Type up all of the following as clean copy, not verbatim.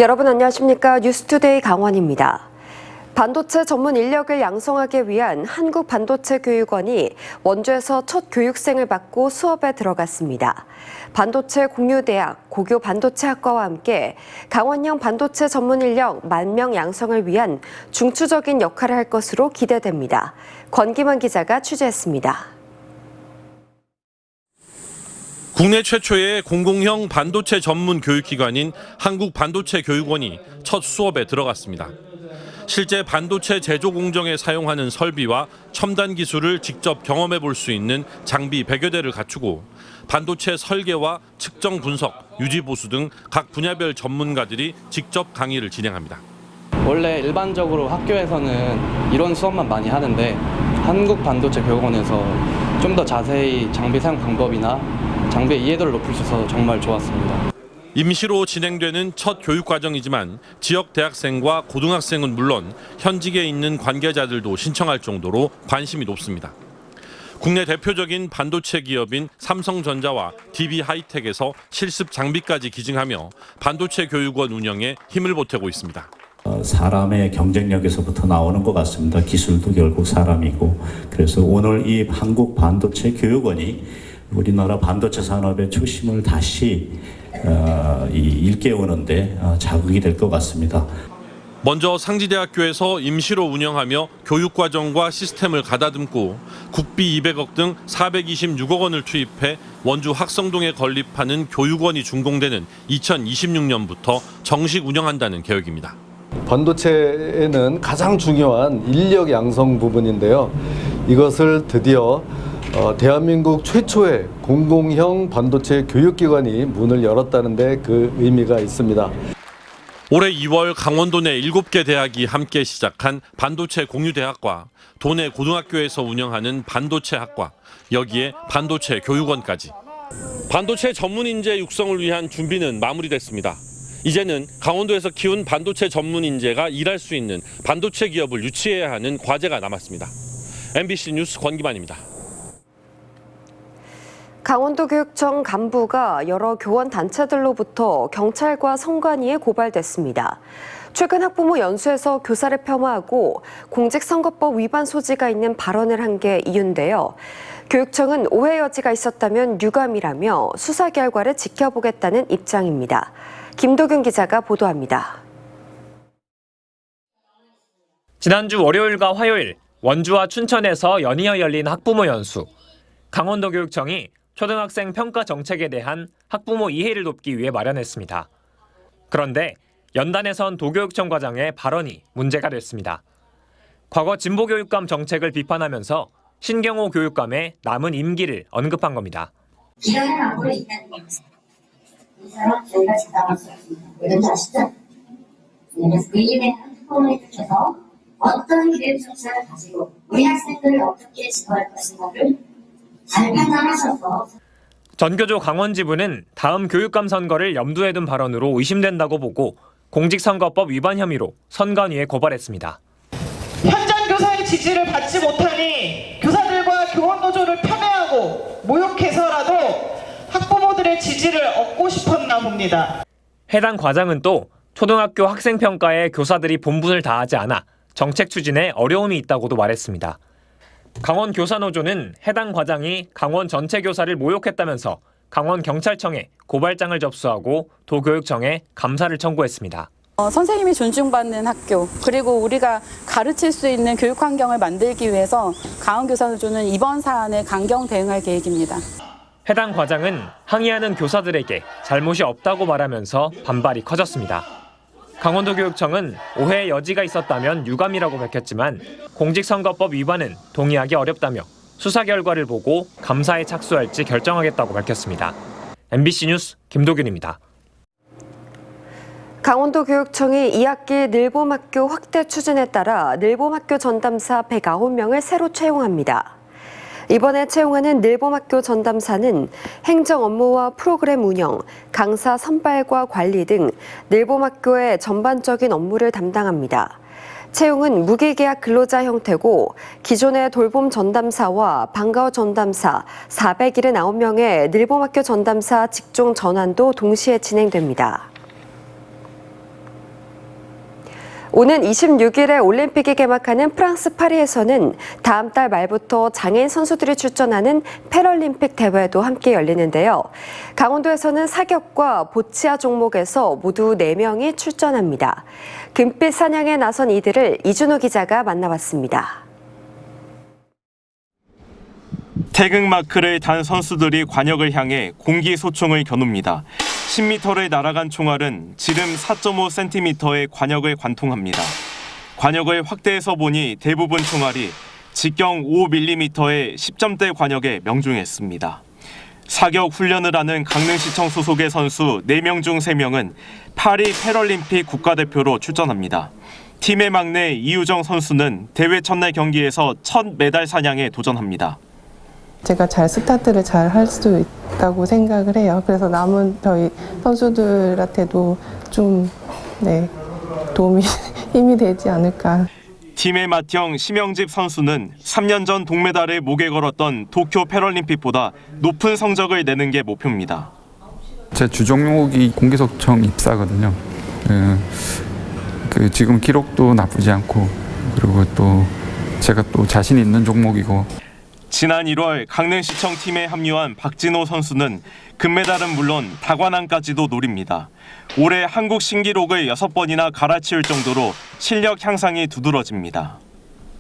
여러분 안녕하십니까? 뉴스투데이 강원입니다. 반도체 전문 인력을 양성하기 위한 한국반도체교육원이 원주에서 첫 교육생을 받고 수업에 들어갔습니다. 반도체 공유대학, 고교 반도체학과와 함께 강원형 반도체 전문 인력 10,000명 양성을 위한 중추적인 역할을 할 것으로 기대됩니다. 권기만 기자가 취재했습니다. 국내 최초의 공공형 반도체 전문 교육기관인 한국반도체교육원이 첫 수업에 들어갔습니다. 실제 반도체 제조 공정에 사용하는 설비와 첨단 기술을 직접 경험해 볼 수 있는 장비 100여 대를 갖추고 반도체 설계와 측정 분석, 유지 보수 등 각 분야별 전문가들이 직접 강의를 진행합니다. 원래 일반적으로 학교에서는 이론 수업만 많이 하는데 한국반도체교육원에서 좀 더 자세히 장비 사용 방법이나 장비의 이해도를 높일 수 있어서 정말 좋았습니다. 임시로 진행되는 첫 교육과정이지만 지역 대학생과 고등학생은 물론 현직에 있는 관계자들도 신청할 정도로 관심이 높습니다. 국내 대표적인 반도체 기업인 삼성전자와 DB하이텍에서 실습 장비까지 기증하며 반도체 교육원 운영에 힘을 보태고 있습니다. 사람의 경쟁력에서부터 나오는 것 같습니다. 기술도 결국 사람이고, 그래서 오늘 이 한국반도체교육원이 우리나라 반도체 산업의 초심을 다시 일깨우는데 자극이 될 것 같습니다. 먼저 상지대학교에서 임시로 운영하며 교육과정과 시스템을 가다듬고 국비 200억 등 426억 원을 투입해 원주 학성동에 건립하는 교육원이 준공되는 2026년부터 정식 운영한다는 계획입니다. 반도체에는 가장 중요한 인력 양성 부분인데요. 이것을 드디어 대한민국 최초의 공공형 반도체 교육기관이 문을 열었다는 데 그 의미가 있습니다. 올해 2월 강원도 내 7개 대학이 함께 시작한 반도체 공유대학과 도내 고등학교에서 운영하는 반도체학과, 여기에 반도체 교육원까지. 반도체 전문 인재 육성을 위한 준비는 마무리됐습니다. 이제는 강원도에서 키운 반도체 전문 인재가 일할 수 있는 반도체 기업을 유치해야 하는 과제가 남았습니다. MBC 뉴스 권기만입니다. 강원도교육청 간부가 여러 교원 단체들로부터 경찰과 선관위에 고발됐습니다. 최근 학부모 연수에서 교사를 폄하하고 공직선거법 위반 소지가 있는 발언을 한 게 이유인데요. 교육청은 오해 여지가 있었다면 유감이라며 수사 결과를 지켜보겠다는 입장입니다. 김도균 기자가 보도합니다. 지난주 월요일과 화요일 원주와 춘천에서 연이어 열린 학부모 연수. 강원도교육청이 초등학생 평가 정책에 대한 학부모 이해를 돕기 위해 마련했습니다. 그런데 연단에선 도교육청 과장의 발언이 문제가 됐습니다. 과거 진보교육감 정책을 비판하면서 신경호 교육감의 남은 임기를 언급한 겁니다. 기간은 앞으로 있다는 겁니다. 이 사람 저희가 장담할 수 없습니다. 왠지 아시죠? 그래서 그 일에 학부모님께서 어떤 교육 정책을 가지고 우리 학생들을 어떻게 지도할 것인가를 잘 판단하셔서. 전교조 강원지부는 다음 교육감 선거를 염두에 둔 발언으로 의심된다고 보고 공직선거법 위반 혐의로 선관위에 고발했습니다. 현장 교사의 지지를 받지 못하니 교사들과 교원노조를 폄훼하고 모욕해서라도 학부모들의 지지를 얻고 싶었나 봅니다. 해당 과장은 또 초등학교 학생평가에 교사들이 본분을 다하지 않아 정책 추진에 어려움이 있다고도 말했습니다. 강원교사노조는 해당 과장이 강원 전체 교사를 모욕했다면서 강원경찰청에 고발장을 접수하고 도교육청에 감사를 청구했습니다. 선생님이 존중받는 학교, 그리고 우리가 가르칠 수 있는 교육 환경을 만들기 위해서 강원교사노조는 이번 사안에 강경 대응할 계획입니다. 해당 과장은 항의하는 교사들에게 잘못이 없다고 말하면서 반발이 커졌습니다. 강원도교육청은 오해의 여지가 있었다면 유감이라고 밝혔지만 공직선거법 위반은 동의하기 어렵다며 수사 결과를 보고 감사에 착수할지 결정하겠다고 밝혔습니다. MBC 뉴스 김도균입니다. 강원도교육청이 2학기 늘봄학교 확대 추진에 따라 늘봄학교 전담사 109명을 새로 채용합니다. 이번에 채용하는 늘봄학교 전담사는 행정 업무와 프로그램 운영, 강사 선발과 관리 등 늘봄학교의 전반적인 업무를 담당합니다. 채용은 무기계약 근로자 형태고 기존의 돌봄 전담사와 방과후 전담사 479명의 늘봄학교 전담사 직종 전환도 동시에 진행됩니다. 오는 26일에 올림픽이 개막하는 프랑스 파리에서는 다음 달 말부터 장애인 선수들이 출전하는 패럴림픽 대회도 함께 열리는데요. 강원도에서는 사격과 보치아 종목에서 모두 4명이 출전합니다. 금빛 사냥에 나선 이들을 이준호 기자가 만나봤습니다. 태극마크를 단 선수들이 관역을 향해 공기소총을 겨눕니다. 10m를 날아간 총알은 지름 4.5cm의 관역을 관통합니다. 관역을 확대해서 보니 대부분 총알이 직경 5mm의 10점대 관역에 명중했습니다. 사격 훈련을 하는 강릉시청 소속의 선수 4명 중 3명은 파리 패럴림픽 국가대표로 출전합니다. 팀의 막내 이유정 선수는 대회 첫날 경기에서 첫 메달 사냥에 도전합니다. 제가 잘 스타트를 잘 할 수 있다고 생각을 해요. 그래서 남은 저희 선수들한테도 좀 도움이 힘이 되지 않을까. 팀의 맏형 심영집 선수는 3년 전 동메달을 목에 걸었던 도쿄 패럴림픽보다 높은 성적을 내는 게 목표입니다. 제 주 종목이 공기소총 입사거든요. 지금 기록도 나쁘지 않고 그리고 또 제가 또 자신 있는 종목이고. 지난 1월 강릉시청 팀에 합류한 박진호 선수는 금메달은 물론 다관왕까지도 노립니다. 올해 한국 신기록을 6번이나 갈아치울 정도로 실력 향상이 두드러집니다.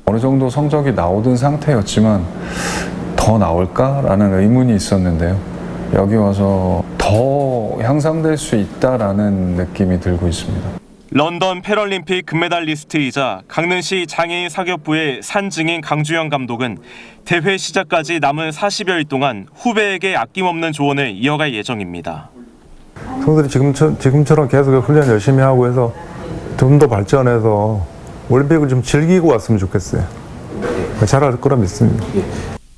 어느 정도 성적이 나오던 상태였지만 더 나올까라는 의문이 있었는데요. 여기 와서 더 향상될 수 있다라는 느낌이 들고 있습니다. 런던 패럴림픽 금메달리스트이자 강릉시 장애인 사격부의 산증인 강주영 감독은 대회 시작까지 남은 40여일 동안 후배에게 아낌없는 조언을 이어갈 예정입니다. 선수들이 지금처럼 계속 훈련 열심히 하고 해서 좀 더 발전해서 올림픽을 좀 즐기고 왔으면 좋겠어요. 잘할 거라 믿습니다.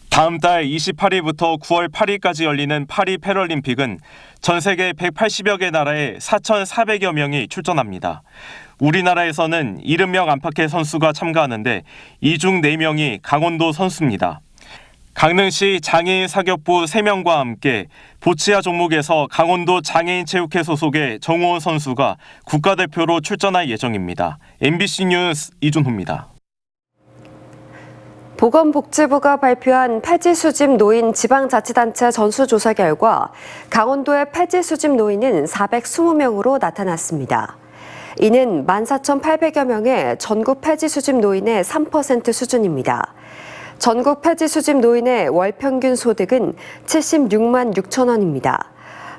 다음 달 28일부터 9월 8일까지 열리는 파리 패럴림픽은 전 세계 180여 개 나라의 4,400여 명이 출전합니다. 우리나라에서는 70명 안팎의 선수가 참가하는데 이 중 4명이 강원도 선수입니다. 강릉시 장애인 사격부 3명과 함께 보치아 종목에서 강원도 장애인체육회 소속의 정우원 선수가 국가대표로 출전할 예정입니다. MBC 뉴스 이준호입니다. 보건복지부가 발표한 폐지 수집 노인 지방자치단체 전수조사 결과 강원도의 폐지 수집 노인은 420명으로 나타났습니다. 이는 14,800여 명의 전국 폐지 수집 노인의 3% 수준입니다. 전국 폐지 수집 노인의 월 평균 소득은 76만 6천 원입니다.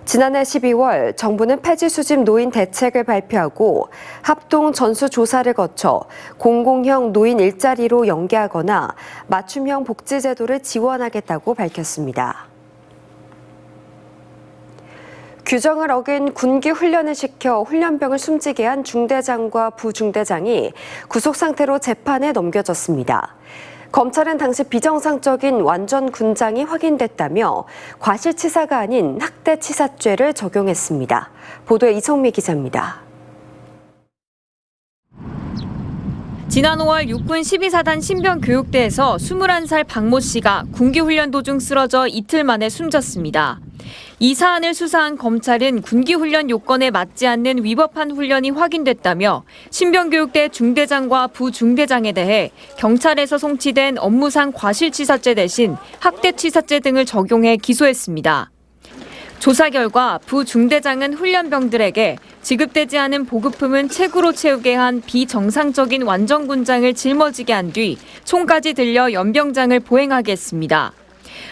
지난해 12월 정부는 폐지 수집 노인 대책을 발표하고 합동 전수조사를 거쳐 공공형 노인 일자리로 연계하거나 맞춤형 복지제도를 지원하겠다고 밝혔습니다. 규정을 어긴 군기 훈련을 시켜 훈련병을 숨지게 한 중대장과 부중대장이 구속 상태로 재판에 넘겨졌습니다. 검찰은 당시 비정상적인 완전 군장이 확인됐다며 과실치사가 아닌 학대치사죄를 적용했습니다. 보도에 이성미 기자입니다. 지난 5월 육군 12사단 신병교육대에서 21살 박모 씨가 군기훈련 도중 쓰러져 이틀 만에 숨졌습니다. 이 사안을 수사한 검찰은 군기훈련 요건에 맞지 않는 위법한 훈련이 확인됐다며 신병교육대 중대장과 부중대장에 대해 경찰에서 송치된 업무상 과실치사죄 대신 학대치사죄 등을 적용해 기소했습니다. 조사 결과 부중대장은 훈련병들에게 지급되지 않은 보급품은 책으로 채우게 한 비정상적인 완전군장을 짊어지게 한 뒤 총까지 들려 연병장을 보행하게 했습니다.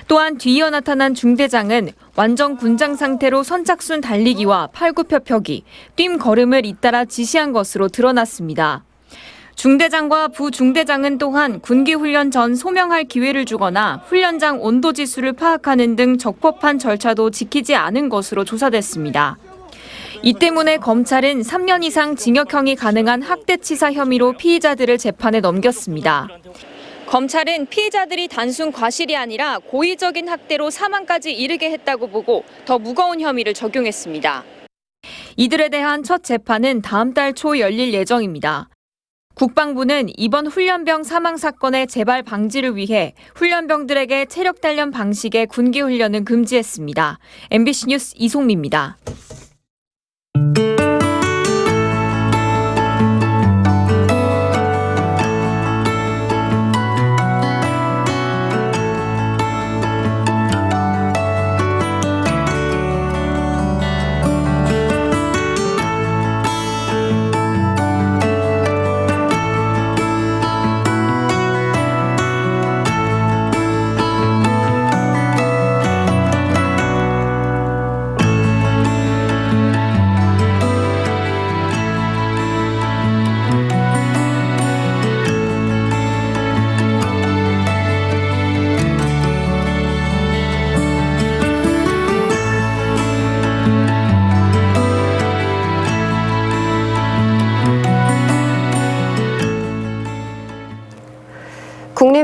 또한 뒤이어 나타난 중대장은 완전 군장 상태로 선착순 달리기와 팔굽혀펴기, 뜀 걸음을 잇따라 지시한 것으로 드러났습니다. 중대장과 부중대장은 또한 군기훈련 전 소명할 기회를 주거나 훈련장 온도 지수를 파악하는 등 적법한 절차도 지키지 않은 것으로 조사됐습니다. 이 때문에 검찰은 3년 이상 징역형이 가능한 학대치사 혐의로 피의자들을 재판에 넘겼습니다. 검찰은 피의자들이 단순 과실이 아니라 고의적인 학대로 사망까지 이르게 했다고 보고 더 무거운 혐의를 적용했습니다. 이들에 대한 첫 재판은 다음 달 초 열릴 예정입니다. 국방부는 이번 훈련병 사망 사건의 재발 방지를 위해 훈련병들에게 체력 단련 방식의 군기 훈련은 금지했습니다. MBC 뉴스 이송미입니다.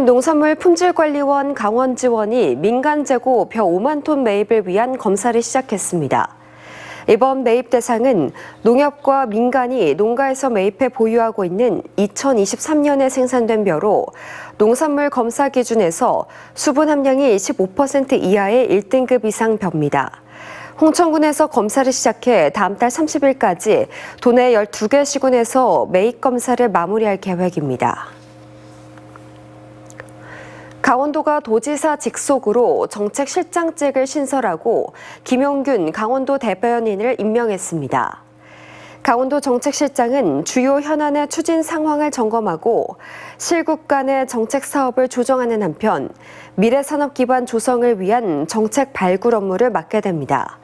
농산물 품질관리원 강원지원이 민간 재고 벼 5만 톤 매입을 위한 검사를 시작했습니다. 이번 매입 대상은 농협과 민간이 농가에서 매입해 보유하고 있는 2023년에 생산된 벼로 농산물 검사 기준에서 수분 함량이 15% 이하의 1등급 이상 벼입니다. 홍천군에서 검사를 시작해 다음 달 30일까지 도내 12개 시군에서 매입 검사를 마무리할 계획입니다. 강원도가 도지사 직속으로 정책실장직을 신설하고 김용균 강원도 대변인을 임명했습니다. 강원도 정책실장은 주요 현안의 추진 상황을 점검하고 실국 간의 정책 사업을 조정하는 한편 미래산업 기반 조성을 위한 정책 발굴 업무를 맡게 됩니다.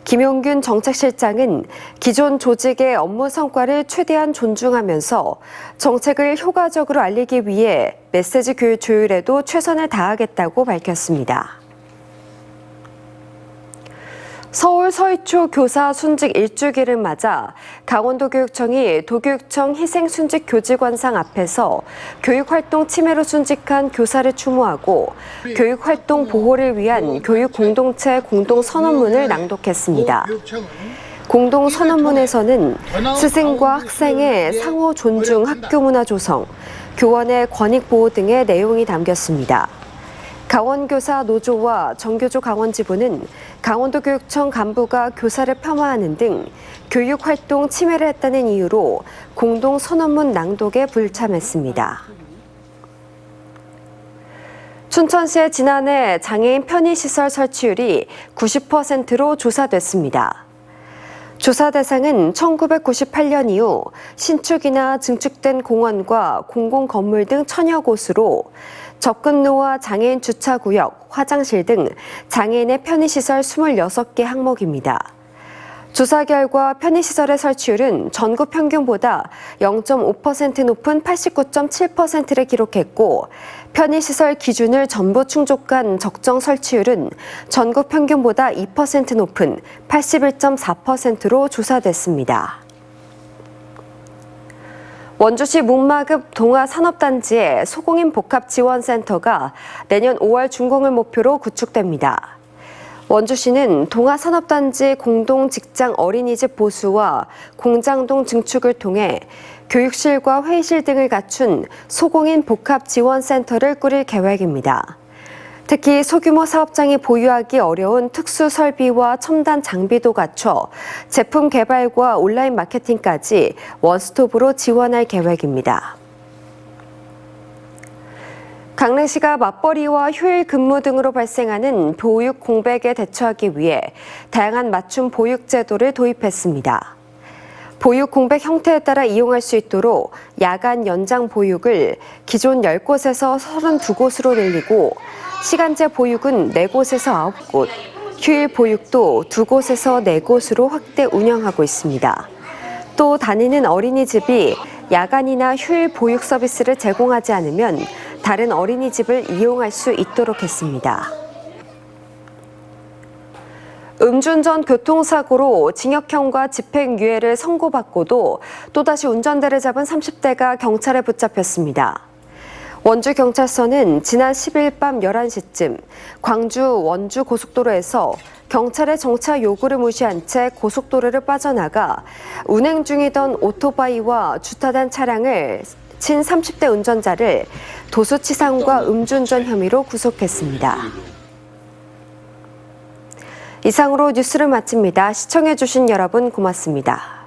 김용균 정책실장은 기존 조직의 업무 성과를 최대한 존중하면서 정책을 효과적으로 알리기 위해 메시지 교육 조율에도 최선을 다하겠다고 밝혔습니다. 서울 서희초 교사 순직 1주기를 맞아 강원도교육청이 도교육청 희생순직 교직원상 앞에서 교육활동 침해로 순직한 교사를 추모하고 교육활동 보호를 위한 교육공동체 공동선언문을 낭독했습니다. 공동선언문에서는 스승과 학생의 상호 존중 학교 문화 조성, 교원의 권익 보호 등의 내용이 담겼습니다. 강원교사 노조와 정교조 강원지부는 강원도교육청 간부가 교사를 폄하하는 등 교육활동 침해를 했다는 이유로 공동선언문 낭독에 불참했습니다. 춘천시의 지난해 장애인 편의시설 설치율이 90%로 조사됐습니다. 조사 대상은 1998년 이후 신축이나 증축된 공원과 공공건물 등 천여 곳으로 접근로와 장애인 주차구역, 화장실 등 장애인의 편의시설 26개 항목입니다. 조사 결과 편의시설의 설치율은 전국 평균보다 0.5% 높은 89.7%를 기록했고 편의시설 기준을 전부 충족한 적정 설치율은 전국 평균보다 2% 높은 81.4%로 조사됐습니다. 원주시 문마급 동아산업단지의 소공인 복합지원센터가 내년 5월 준공을 목표로 구축됩니다. 원주시는 동아산업단지 공동직장 어린이집 보수와 공장동 증축을 통해 교육실과 회의실 등을 갖춘 소공인 복합지원센터를 꾸릴 계획입니다. 특히 소규모 사업장이 보유하기 어려운 특수 설비와 첨단 장비도 갖춰 제품 개발과 온라인 마케팅까지 원스톱으로 지원할 계획입니다. 강릉시가 맞벌이와 휴일 근무 등으로 발생하는 보육 공백에 대처하기 위해 다양한 맞춤 보육 제도를 도입했습니다. 보육 공백 형태에 따라 이용할 수 있도록 야간 연장 보육을 기존 10곳에서 32곳으로 늘리고 시간제 보육은 4곳에서 9곳, 휴일 보육도 2곳에서 4곳으로 확대 운영하고 있습니다. 또 다니는 어린이집이 야간이나 휴일 보육 서비스를 제공하지 않으면 다른 어린이집을 이용할 수 있도록 했습니다. 음주운전 교통사고로 징역형과 집행유예를 선고받고도 또다시 운전대를 잡은 30대가 경찰에 붙잡혔습니다. 원주경찰서는 지난 10일 밤 11시쯤 광주 원주 고속도로에서 경찰의 정차 요구를 무시한 채 고속도로를 빠져나가 운행 중이던 오토바이와 주타된 차량을 친 30대 운전자를 도수치상과 음주운전 혐의로 구속했습니다. 이상으로 뉴스를 마칩니다. 시청해주신 여러분 고맙습니다.